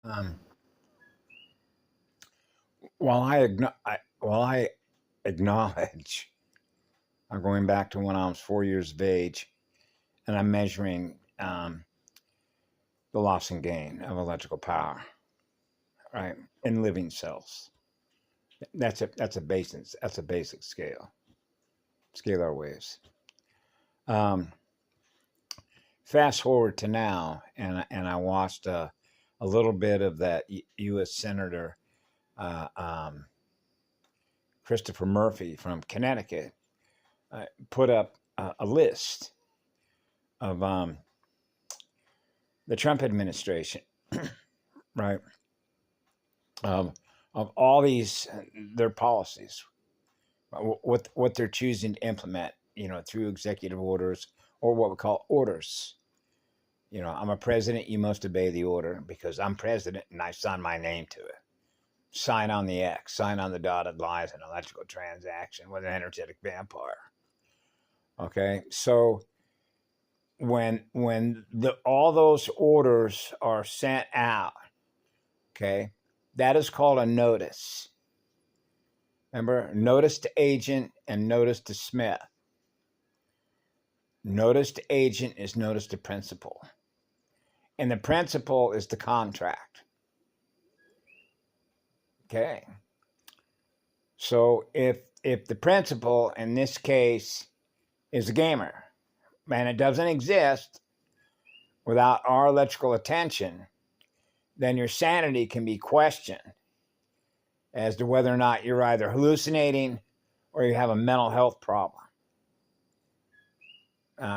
Um, while I acknowledge, I'm going back to when I was 4 years of age, and I'm measuring the loss and gain of electrical power, right, in living cells. That's a basic scalar waves. Um, Fast forward to now, and I watched a little bit of that U.S. Senator uh, um, Christopher Murphy from Connecticut put up a list of the Trump administration, right? Of of all these their policies, what they're choosing to implement, through executive orders or what we call orders. I'm a president. You must obey the order because I'm president and I sign my name to it. Sign on the X. Sign on the dotted lines. An electrical transaction with an energetic vampire. Okay, so when all those orders are sent out, okay, that is called a notice. Remember, notice to agent and notice to Smith. Notice to agent is notice to principal, and the principal is the contract. Okay, so if the principal in this case is a gamer, and it doesn't exist without our electrical attention, then your sanity can be questioned as to whether or not you're either hallucinating or you have a mental health problem.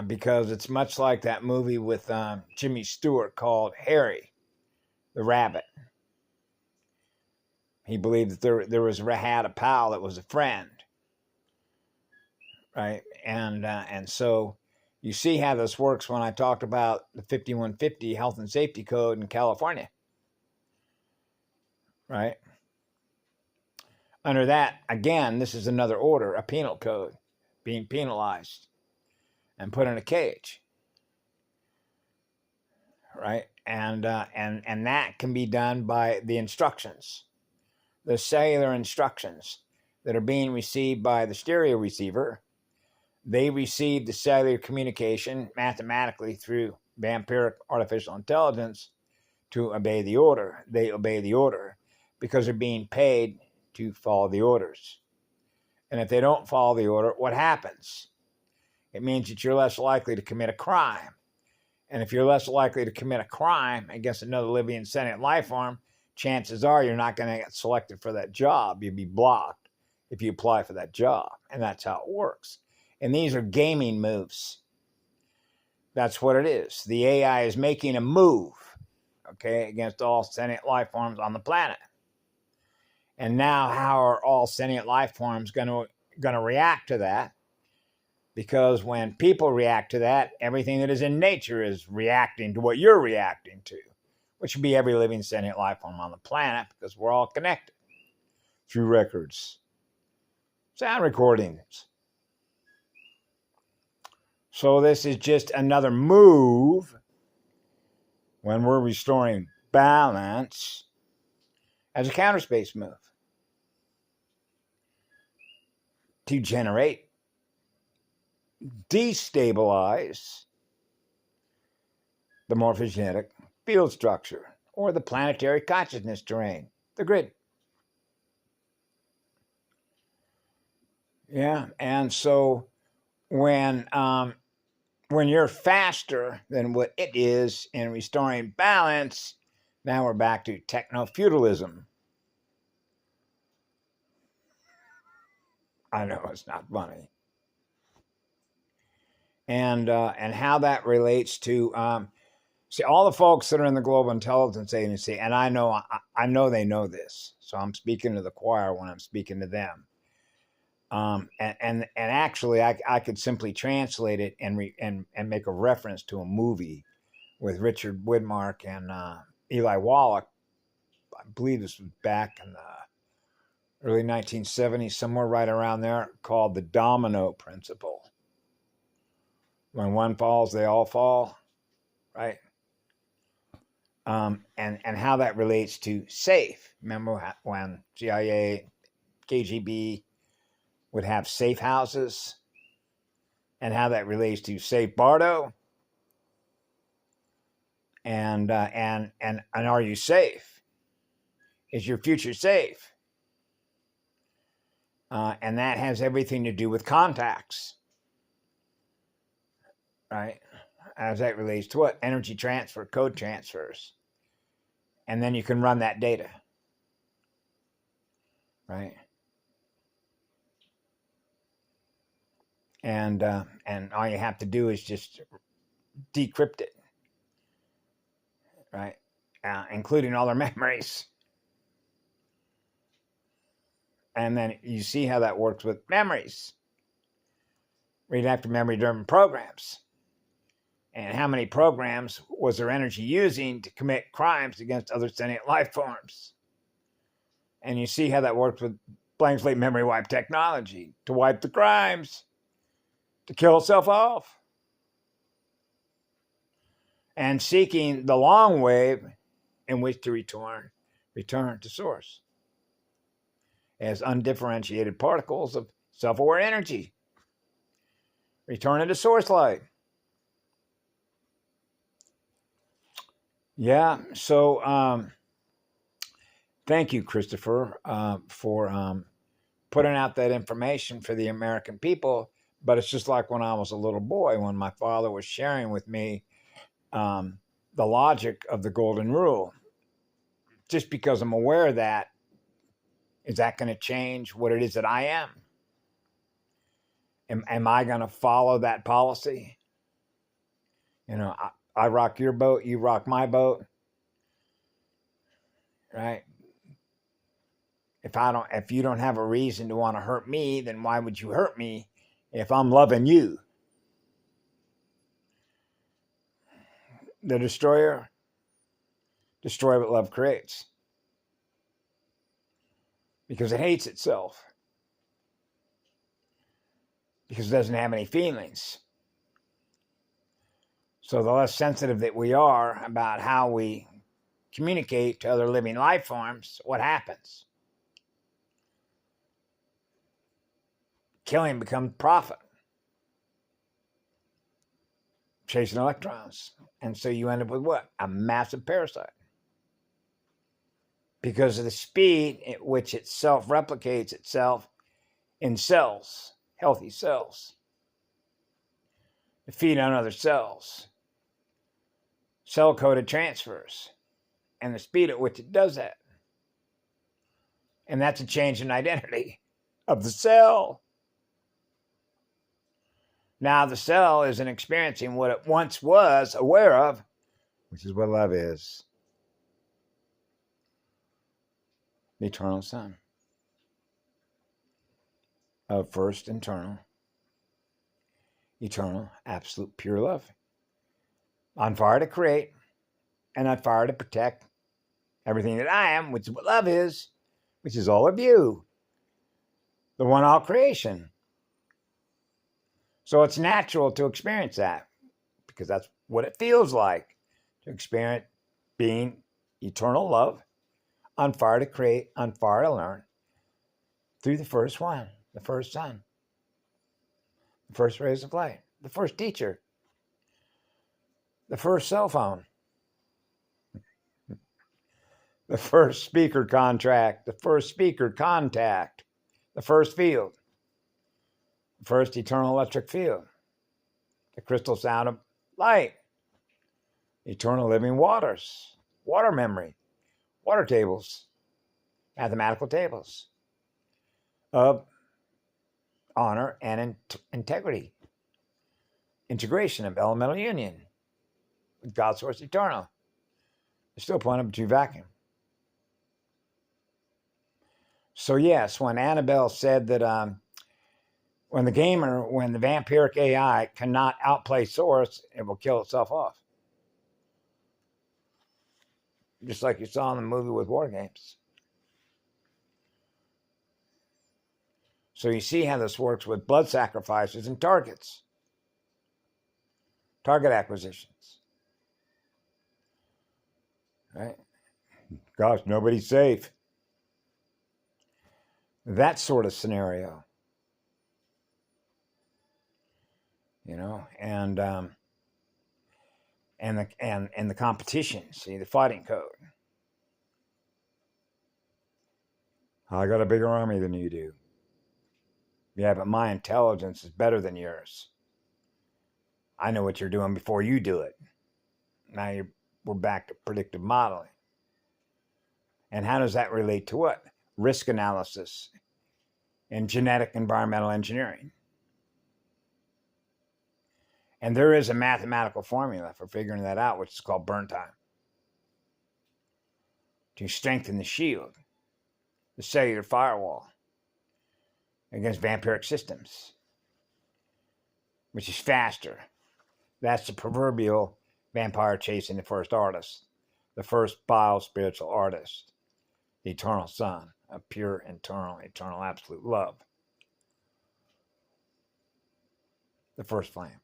Because it's much like that movie with Jimmy Stewart called Harry the Rabbit. He believed that had a pal that was a friend, right? And so you see how this works when I talked about the 5150 Health and Safety Code in California, right? Under that, again, this is another order, a penal code, being penalized and put in a cage, right? And that can be done by the instructions, the cellular instructions that are being received by the stereo receiver. They receive the cellular communication mathematically through vampiric artificial intelligence to obey the order. They obey the order because they're being paid to follow the orders. And if they don't follow the order, what happens? It means that you're less likely to commit a crime. And if you're less likely to commit a crime against another living sentient life form, chances are you're not going to get selected for that job. You'll be blocked if you apply for that job. And that's how it works. And these are gaming moves. That's what it is. The AI is making a move, okay, against all sentient life forms on the planet. And now, how are all sentient life forms going to react to that? Because when people react to that, everything that is in nature is reacting to what you're reacting to, which would be every living sentient life form on the planet, because we're all connected through records, sound recordings. So this is just another move when we're restoring balance as a counter space move to generate, destabilize the morphogenetic field structure or the planetary consciousness terrain, the grid. Yeah, and so when you're faster than what it is in restoring balance, now we're back to techno-feudalism. I know it's not funny. And how that relates to see all the folks that are in the Global Intelligence Agency, and I know they know this, so I'm speaking to the choir when I'm speaking to them. And actually, I could simply translate it and make a reference to a movie with Richard Widmark and Eli Wallach. I believe this was back in the early 1970s, somewhere right around there, called the domino principle. When one falls, they all fall, right? and how that relates to safe. Remember when CIA, KGB would have safe houses, and how that relates to safe BARDO, and are you safe? Is your future safe? And that has everything to do with contacts, right? As that relates to what? Energy transfer, code transfers. And then you can run that data, right? And all you have to do is just decrypt it, right? Including all their memories. And then you see how that works with memories. Read after memory-driven programs. And how many programs was their energy using to commit crimes against other sentient life forms? And you see how that works with blank slate memory wipe technology to wipe the crimes, to kill itself off. And seeking the long wave in which to return to source as undifferentiated particles of self-aware energy. Return to source light. Yeah, so thank you, Christopher, for putting out that information for the American people. But it's just like when I was a little boy, when my father was sharing with me the logic of the golden rule. Just because I'm aware of that, is that going to change what it is that I am? Am I going to follow that policy? You know, I rock your boat, you rock my boat, right? If you don't have a reason to want to hurt me, then why would you hurt me if I'm loving you? The destroy what love creates. Because it hates itself. Because it doesn't have any feelings. So the less sensitive that we are about how we communicate to other living life forms, what happens? Killing becomes profit. Chasing electrons. And so you end up with what? A massive parasite. Because of the speed at which it self-replicates itself in cells, healthy cells, to feed on other cells. Cell-coded transfers. And the speed at which it does that. And that's a change in identity of the cell. Now the cell isn't experiencing what it once was aware of, which is what love is. The eternal Son of first eternal, absolute, pure love. On fire to create and on fire to protect everything that I am, which is what love is, which is all of you, the one all creation. So it's natural to experience that because that's what it feels like to experience being eternal love, on fire to create, on fire to learn, through the first one, the first Son, the first rays of light, the first teacher, the first cell phone, the first speaker contract, the first speaker contact, the first field, the first eternal electric field, the crystal sound of light, eternal living waters, water memory, water tables, mathematical tables of honor and integrity, integration of elemental union with God source eternal. There's still point up to vacuum. So yes, when Annabelle said that when the vampiric AI cannot outplay source, it will kill itself off. Just like you saw in the movie with war games. So you see how this works with blood sacrifices and targets. Target acquisitions. Right? Gosh, nobody's safe. That sort of scenario. You know, and the competition. See, the fighting code. I got a bigger army than you do. Yeah, but my intelligence is better than yours. I know what you're doing before you do it. Now we're back to predictive modeling. And how does that relate to what? Risk analysis and genetic environmental engineering. And there is a mathematical formula for figuring that out, which is called burn time. To strengthen the shield, the cellular firewall against vampiric systems, which is faster. That's the proverbial vampire chasing the first artist, the first bio-spiritual artist, the eternal sun of pure, eternal, absolute love. The first flame.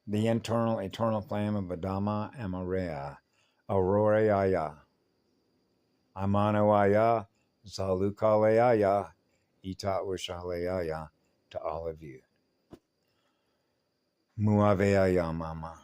The internal, eternal flame of Adama Amorea, Aurora, Amanoaya, Zalukaleaya, Ita Ushaleaya, to all of you. Muaveaya, Mama.